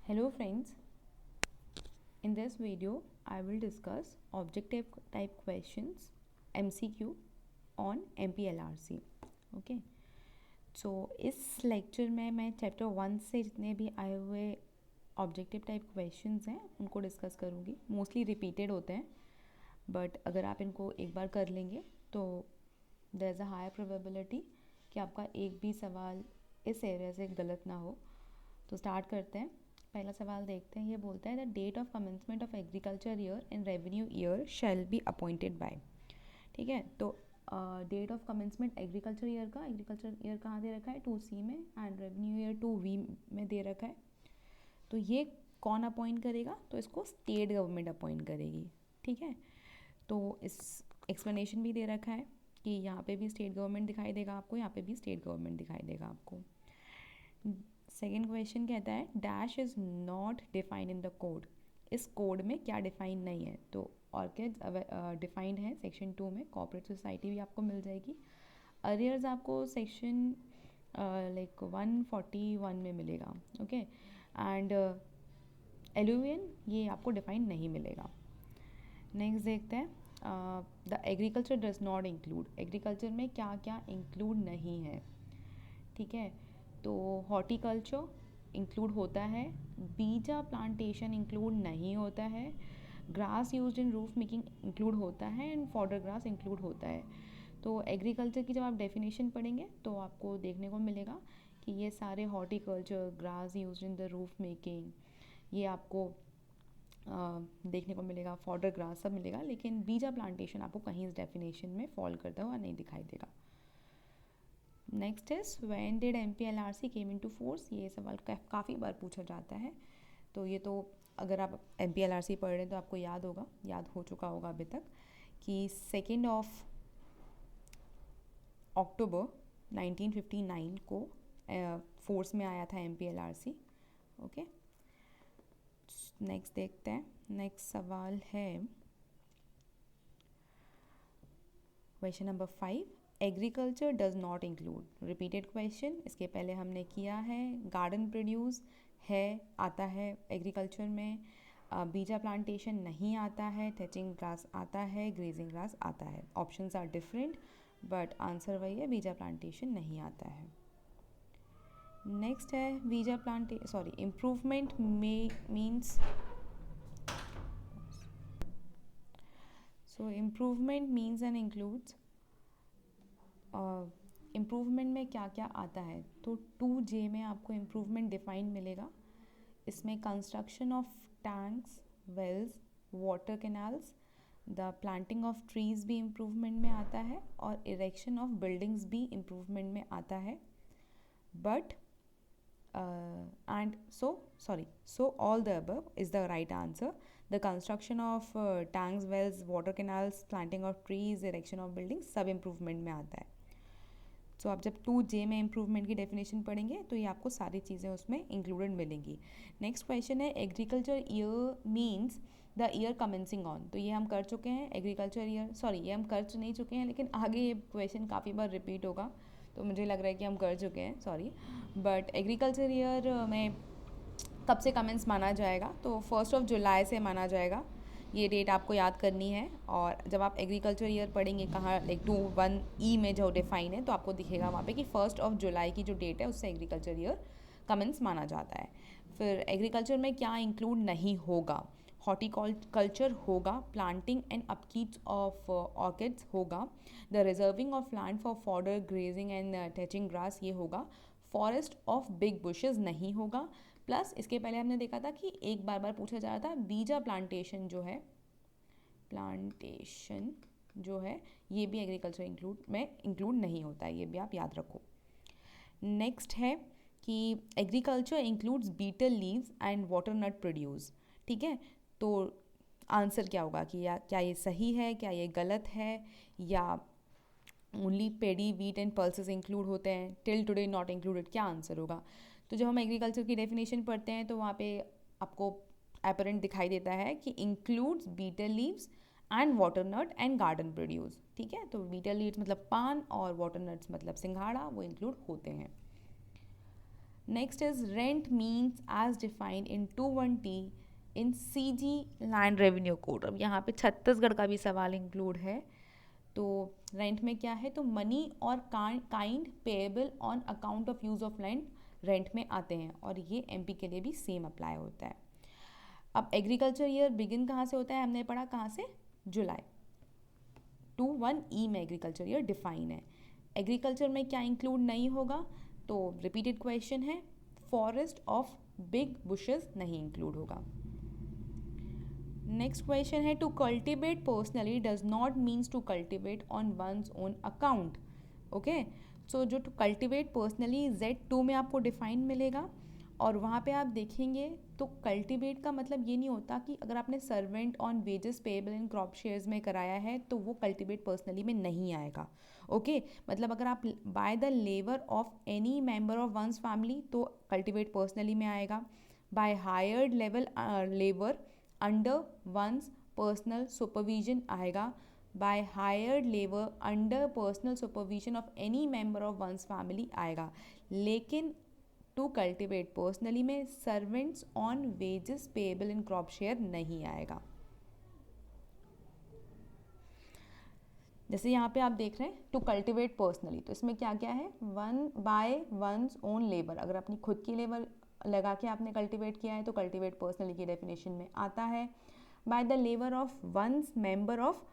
Hello friends, in this video I will discuss objective type questions MCQ on MPLRC. Okay so इस lecture में मैं chapter 1 से जितने भी आए हुए ऑब्जेक्टिव टाइप क्वेश्चंस हैं उनको डिस्कस करूँगी. मोस्टली रिपीटेड होते हैं बट अगर आप इनको एक बार कर लेंगे तो there is a higher probability कि आपका एक भी सवाल इस एरिया से गलत ना हो. तो स्टार्ट करते हैं. पहला सवाल देखते हैं. ये बोलता है the date of commencement of agriculture year and revenue year shall be appointed by. ठीक है, तो date of commencement agriculture year कहाँ दे रखा है 2C में एंड रेवेन्यू ईयर 2V में दे रखा है. तो ये कौन अपॉइंट करेगा? तो इसको स्टेट गवर्नमेंट अपॉइंट करेगी. ठीक है, तो इस एक्सप्लेनेशन भी दे रखा है कि यहाँ पे भी स्टेट गवर्नमेंट दिखाई देगा आपको, यहाँ पे भी स्टेट गवर्नमेंट दिखाई देगा आपको. सेकेंड क्वेश्चन कहता है dash is not defined in the code. इस कोड में क्या डिफाइन नहीं है? तो ऑर्किड्स डिफाइंड है सेक्शन 2 में. कॉर्पोरेट सोसाइटी भी आपको मिल जाएगी. अरियर्स आपको सेक्शन लाइक 141 में मिलेगा. ओके, एंड एलुवियन ये आपको डिफाइन नहीं मिलेगा. नेक्स्ट देखते हैं the agriculture does not include. Agriculture में क्या क्या इंक्लूड नहीं है? ठीक है, तो हॉर्टिकल्चर इंक्लूड होता है, बीजा प्लांटेशन इंक्लूड नहीं होता है, grass used in roof making include होता है एंड फॉडर ग्रास इंक्लूड होता है. तो एग्रीकल्चर की जब आप डेफिनेशन पढ़ेंगे तो आपको देखने को मिलेगा कि ये सारे horticulture, grass used in the roof making, ये आपको देखने को मिलेगा, फॉडर ग्रास सब मिलेगा, लेकिन बीजा प्लांटेशन आपको कहीं इस डेफिनेशन में फॉल करता हुआ नहीं दिखाई देगा. Next is when did MPLRC came into force. ये सवाल काफ़ी बार पूछा जाता है. तो ये तो अगर आप MPLRC पढ़ रहे हैं तो आपको याद हो चुका होगा अभी तक कि 2 अक्टूबर 1959 को फोर्स में आया था MPLRC. ओके, नेक्स्ट देखते हैं. नेक्स्ट सवाल है question number 5. Agriculture does not include. Repeated question, इसके पहले हमने किया है. गार्डन प्रोड्यूस है, आता है एग्रीकल्चर में. बीजा प्लांटेशन नहीं आता है. टचिंग ग्रास आता है. ग्रेजिंग ग्रास आता है. Options are different but answer वही है, बीजा प्लांटेशन नहीं आता है. नेक्स्ट है बीजा improvement means. So improvement means and includes. Improvement में क्या क्या आता है? तो 2J में आपको इम्प्रूवमेंट डिफाइन मिलेगा. इसमें construction of tanks, wells, water canals, the planting of trees भी इम्प्रूवमेंट में आता है और इरेक्शन ऑफ बिल्डिंग्स भी इम्प्रूवमेंट में आता है. But so all the above is the right answer. The construction of tanks, wells, water canals, planting of trees, erection of buildings सब इम्प्रूवमेंट में आता है. तो आप जब 2J में इम्प्रूवमेंट की डेफिनेशन पढ़ेंगे तो ये आपको सारी चीज़ें उसमें इंक्लूडेड मिलेंगी. नेक्स्ट क्वेश्चन है agriculture year means the year commencing on. तो ये हम कर चुके हैं एग्रीकल्चर ईयर, ये हम कर नहीं चुके हैं, लेकिन आगे ये क्वेश्चन काफ़ी बार रिपीट होगा तो मुझे लग रहा है कि हम कर चुके हैं. बट एग्रीकल्चर ईयर में कब से कमेंस माना जाएगा? तो 1 जुलाई से माना जाएगा. ये डेट आपको याद करनी है. और जब आप एग्रीकल्चर ईयर पढ़ेंगे कहाँ लाइक 21E में जो डिफाइन है तो आपको दिखेगा वहाँ पे कि 1 जुलाई की जो डेट है उससे एग्रीकल्चर ईयर कमेंस माना जाता है. फिर एग्रीकल्चर में क्या इंक्लूड नहीं होगा? हॉर्टिकल्चर होगा, planting and upkeep of orchids होगा, the reserving of land for fodder, grazing and touching grass ये होगा, फॉरेस्ट ऑफ बिग बुशेस नहीं होगा. प्लस इसके पहले हमने देखा था कि एक बार पूछा जा रहा था बीजा प्लांटेशन जो है ये भी एग्रीकल्चर इंक्लूड नहीं होता है. ये भी आप याद रखो. नेक्स्ट है कि agriculture includes betel leaves and water nut produce. ठीक है, तो आंसर क्या होगा कि क्या ये सही है, क्या ये गलत है, या only pedi, wheat and pulses include होते हैं, टिल टुडे नॉट इंक्लूडेड? क्या आंसर होगा? तो जब हम एग्रीकल्चर की डेफिनेशन पढ़ते हैं तो वहाँ पे आपको अपरेंट दिखाई देता है कि includes betel leaves and water nut and garden produce. ठीक है, तो बीटल लीव्स मतलब पान और वाटर नट्स मतलब सिंघाड़ा, वो इंक्लूड होते हैं. Next is rent means as defined in 2(1)(t) in CG land revenue code. अब यहाँ पे छत्तीसगढ़ का भी सवाल इंक्लूड है। तो रेंट में क्या है, तो मनी और kind payable on account of use of land rent में आते हैं, और ये MP के लिए भी सेम अप्लाई होता है। अब एग्रीकल्चर ईयर बिगिन कहाँ से होता है, हमने पढ़ा कहाँ से, जुलाई। 2(1)(e) में एग्रीकल्चर ईयर डिफाइन है। एग्रीकल्चर में क्या इंक्लूड नहीं होगा, तो रिपीटेड क्वेश्चन है, फॉरेस्ट ऑफ बिग बुशेस नहीं इंक्लूड होगा। नेक्स्ट क्वेश्चन है, to cultivate personally does not means to cultivate on one's own account. Okay, so जो टू कल्टिवेट पर्सनली Z2 में आपको डिफाइन मिलेगा, और वहाँ पे आप देखेंगे तो कल्टिवेट का मतलब ये नहीं होता कि अगर आपने servant on wages payable in crop shares में कराया है तो वो कल्टिवेट पर्सनली में नहीं आएगा। ओके, मतलब अगर आप by the labour of any member of one's family तो कल्टिवेट पर्सनली में आएगा। By hired level labour under one's personal supervision आएगा। By hired labour under personal supervision of any member of one's family आएगा। लेकिन to cultivate personally में servants on wages payable in crop share नहीं आएगा। जैसे यहाँ पे आप देख रहे हैं टू कल्टिवेट पर्सनली, तो इसमें क्या क्या है, one by one's own labour, अगर अपनी खुद की लेबर लगा के आपने कल्टिवेट किया है तो कल्टिवेट पर्सनली की डेफिनेशन में आता है। By the labour of one's member of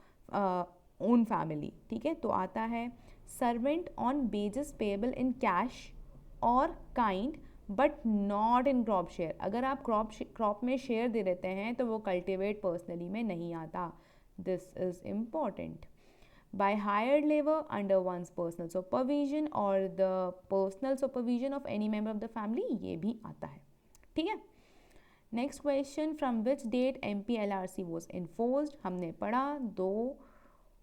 own family, ठीक है, तो आता है। Servant on wages payable in cash और kind but not in crop share, अगर आप क्रॉप में शेयर दे देते हैं तो वो कल्टिवेट पर्सनली में नहीं आता। This is important. by hired labor under one's personal supervision or the personal supervision of any member of the family, ये भी आता है, ठीक है। Next question, from which date MPLRC was enforced, हमने पढ़ा 2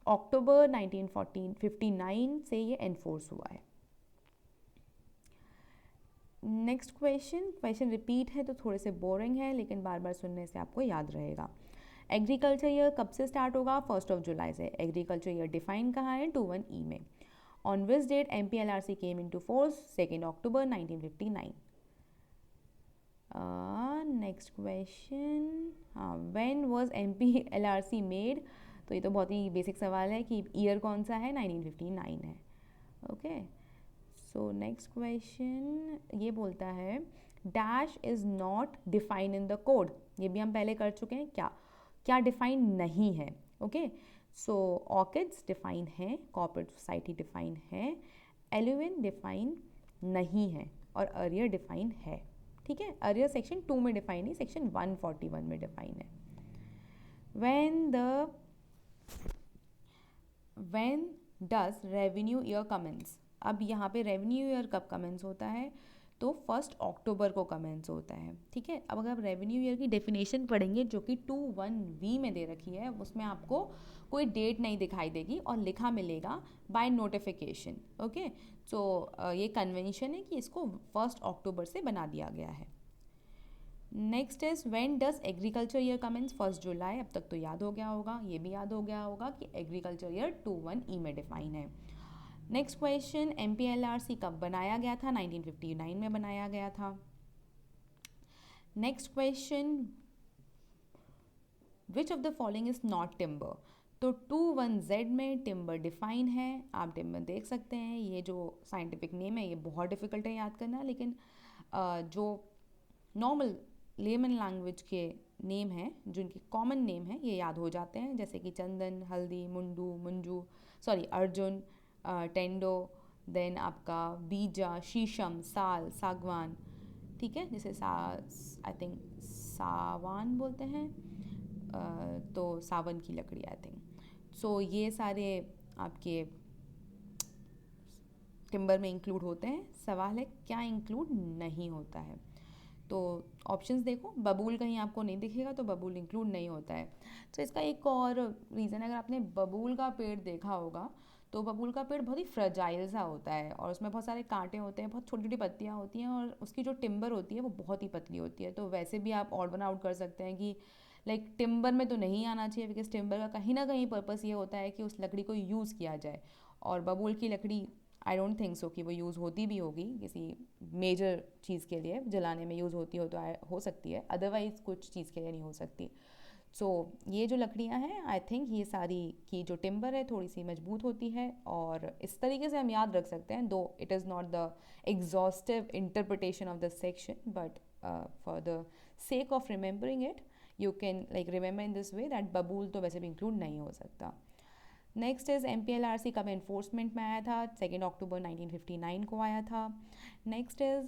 अक्टूबर 1959 से ये एनफोर्स हुआ है। नेक्स्ट क्वेश्चन रिपीट है तो थोड़े से बोरिंग है, लेकिन बार बार सुनने से आपको याद रहेगा। एग्रीकल्चर ईयर कब से स्टार्ट होगा, 1 जुलाई से। एग्रीकल्चर ईयर डिफाइन कहाँ है, 2(1)(e) में। On which date MPLRC came into force, 2 अक्टूबर 1959। नेक्स्ट क्वेश्चन, हाँ, व्हेन वाज MPLRC मेड, तो ये तो बहुत ही बेसिक सवाल है कि ईयर कौन सा है, 1959 है। ओके, सो नेक्स्ट क्वेश्चन ये बोलता है dash is not define in the code, ये भी हम पहले कर चुके हैं, क्या डिफाइन नहीं है। ओके, सो ऑर्किड्स डिफाइन है, कॉर्पोरेट सोसाइटी डिफाइन है, एलुविन डिफाइन नहीं है, और अरियर डिफाइन है, ठीक है। अरियर सेक्शन 2 में डिफाइन है, सेक्शन 141 में डिफाइन है। When does revenue year commence, अब यहाँ पे रेवेन्यू ईयर कब कमेंस होता है, तो 1 अक्टूबर को कमेंस होता है, ठीक है। अब अगर आप रेवेन्यू ईयर की डेफिनेशन पढ़ेंगे जो कि 2(1)(v) में दे रखी है, उसमें आपको कोई डेट नहीं दिखाई देगी और लिखा मिलेगा बाय नोटिफिकेशन। ओके, सो ये कन्वेंशन है कि इसको 1 अक्टूबर से बना दिया गया है। Next is when does agriculture year commence, 1 जुलाई। अब तक तो याद हो गया होगा, ये भी याद हो गया होगा कि एग्रीकल्चर ईयर 2(1)(e) में डिफाइन है। नेक्स्ट क्वेश्चन, MPLRC कब बनाया गया था, 1959 में बनाया गया था। Next question, which of the following is not timber, तो 2(1)(z) में टिम्बर डिफाइन है, आप टिम्बर देख सकते हैं। ये जो साइंटिफिक नेम है ये बहुत डिफिकल्ट है याद करना, लेकिन जो नॉर्मल लेमन लैंग्वेज के नेम हैं, जो इनके कॉमन नेम हैं, ये याद हो जाते हैं, जैसे कि चंदन, हल्दी, अर्जुन, टेंडो, देन आपका बीजा, शीशम, साल, सागवान, ठीक है, जैसे आई थिंक सावान बोलते हैं, तो सावन की लकड़ी आई थिंक। सो ये सारे आपके टिम्बर में इंक्लूड होते हैं। सवाल है क्या इंक्लूड नहीं होता है, तो ऑप्शंस देखो, बबूल कहीं आपको नहीं दिखेगा तो बबूल इंक्लूड नहीं होता है। तो इसका एक और रीज़न है, अगर आपने बबूल का पेड़ देखा होगा तो बबूल का पेड़ बहुत ही फ्रेजाइल सा होता है, और उसमें बहुत सारे कांटे होते हैं, बहुत छोटी छोटी पत्तियाँ होती हैं, और उसकी जो टिम्बर होती है वो बहुत ही पतली होती है। तो वैसे भी आप ऑड वन आउट कर सकते हैं कि लाइक टिम्बर में तो नहीं आना चाहिए, बिकॉज टिम्बर का कहीं ना कहीं पर्पस ये होता है कि उस लकड़ी को यूज़ किया जाए, और बबूल की लकड़ी आई डोंट थिंक सो कि वो यूज़ होती भी होगी किसी मेजर चीज़ के लिए, जलाने में यूज़ होती हो तो हो सकती है, अदरवाइज़ कुछ चीज़ के लिए नहीं हो सकती। सो ये जो लकड़ियाँ हैं आई थिंक ये सारी की जो टिम्बर है थोड़ी सी मजबूत होती है, और इस तरीके से हम याद रख सकते हैं, दो it is not the exhaustive interpretation of the section, but for the sake of remembering it you can like remember in this way that बबूल तो वैसे भी इंक्लूड नहीं हो सकता। नेक्स्ट इज़ MPLRC कब एनफोर्समेंट में आया था, 2 अक्टूबर 1959 को आया था। Next is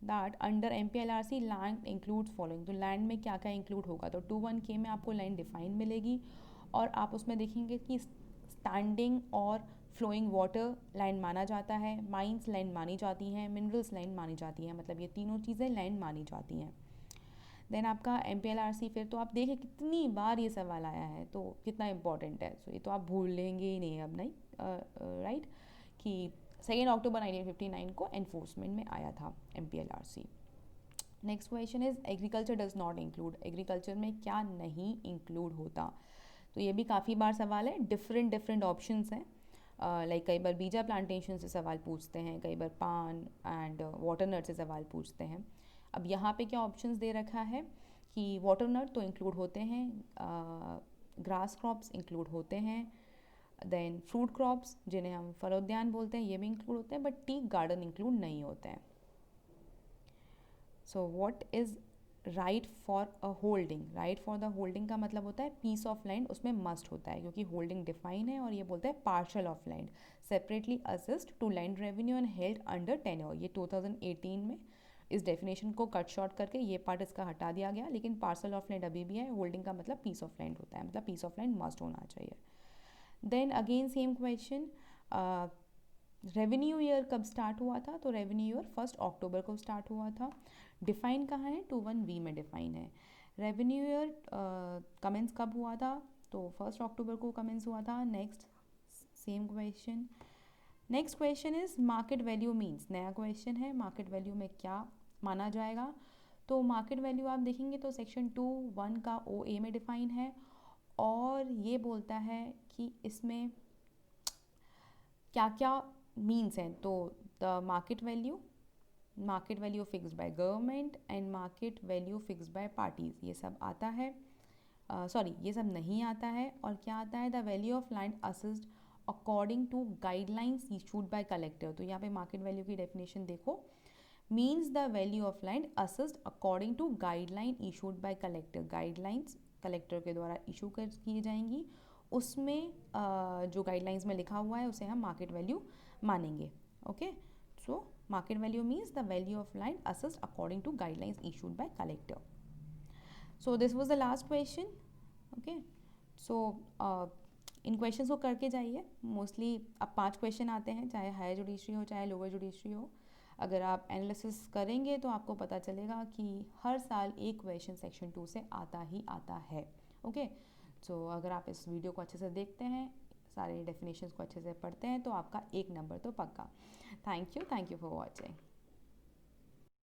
that under MPLRC land includes following, तो लैंड में क्या क्या इंक्लूड होगा, तो 21K में आपको लैंड डिफाइन मिलेगी, और आप उसमें देखेंगे कि स्टैंडिंग और फ्लोइंग वाटर लैंड माना जाता है, माइंस लैंड मानी जाती हैं, मिनरल्स लैंड मानी जाती हैं, मतलब ये तीनों चीज़ें लैंड मानी जाती हैं। देन आपका MPLRC, फिर तो आप देखें कितनी बार ये सवाल आया है तो कितना इंपॉर्टेंट है, सो ये तो आप भूलेंगे ही नहीं अब, नहीं राइट, कि 2 अक्टूबर 1959 को एनफोर्समेंट में आया था MPLRC। Next question is agriculture does not include, agriculture में क्या नहीं इंक्लूड होता, तो ये भी काफ़ी बार सवाल है, डिफरेंट ऑप्शंस हैं, लाइक कई बार बीजा प्लांटेशन से सवाल पूछते हैं, कई बार पान एंड वाटर नट से सवाल पूछते हैं। अब यहाँ पे क्या ऑप्शंस दे रखा है कि वाटर नट तो इंक्लूड होते हैं, ग्रास क्रॉप्स इंक्लूड होते हैं, देन फ्रूट क्रॉप्स जिन्हें हम फलोद्यान बोलते हैं ये भी इंक्लूड होते हैं, बट टी गार्डन इंक्लूड नहीं होते हैं। So what is right for a holding, right for the holding का मतलब होता है पीस ऑफ लैंड, उसमें मस्ट होता है क्योंकि होल्डिंग डिफाइन है, और ये बोलता है parcel of land separately assessed to land revenue and held under tenure, ये 2018 में इस डेफिनेशन को कट शॉर्ट करके ये पार्ट इसका हटा दिया गया, लेकिन पार्सल ऑफ लैंड अभी भी है, होल्डिंग का मतलब पीस ऑफ लैंड होता है, मतलब पीस ऑफ लैंड मस्ट होना चाहिए। Then again same question, revenue year कब स्टार्ट हुआ था, तो रेवेन्यू ईयर 1 अक्टूबर को स्टार्ट हुआ था। डिफाइन कहाँ है, 21B में डिफाइन है। रेवेन्यू ईयर कमेंस कब हुआ था, तो 1 अक्टूबर को कमेंस हुआ था। Next same question, next question is market value means, नया क्वेश्चन है, मार्केट वैल्यू में क्या माना जाएगा, तो मार्केट वैल्यू आप देखेंगे तो सेक्शन 2(1) का OA में डिफाइन है, और ये बोलता है कि इसमें क्या क्या मीन्स हैं, तो the market value fixed by government and market value fixed by parties, ये सब आता है, सॉरी ये सब नहीं आता है, और क्या आता है, the value of land assessed according to guidelines issued by collector, तो यहाँ पे मार्केट वैल्यू की डेफिनेशन देखो, means the value of land assessed according to guideline issued by collector, guidelines collector के द्वारा इशू कर की जाएंगी, उसमें जो गाइडलाइंस में लिखा हुआ है उसे हम मार्केट वैल्यू मानेंगे। Okay, so market value means the value of land assessed according to guidelines issued by collector. So this was the last question. Okay, so in questions को करके जाइए, मोस्टली अब 5 क्वेश्चन आते हैं, चाहे हायर जुडिशरी हो चाहे लोअर जुडिशरी हो, अगर आप एनालिसिस करेंगे तो आपको पता चलेगा कि हर साल एक क्वेश्चन सेक्शन 2 से आता ही आता है। ओके, सो अगर आप इस वीडियो को अच्छे से देखते हैं, सारे डेफिनेशंस को अच्छे से पढ़ते हैं, तो आपका 1 नंबर तो पक्का। Thank you for watching.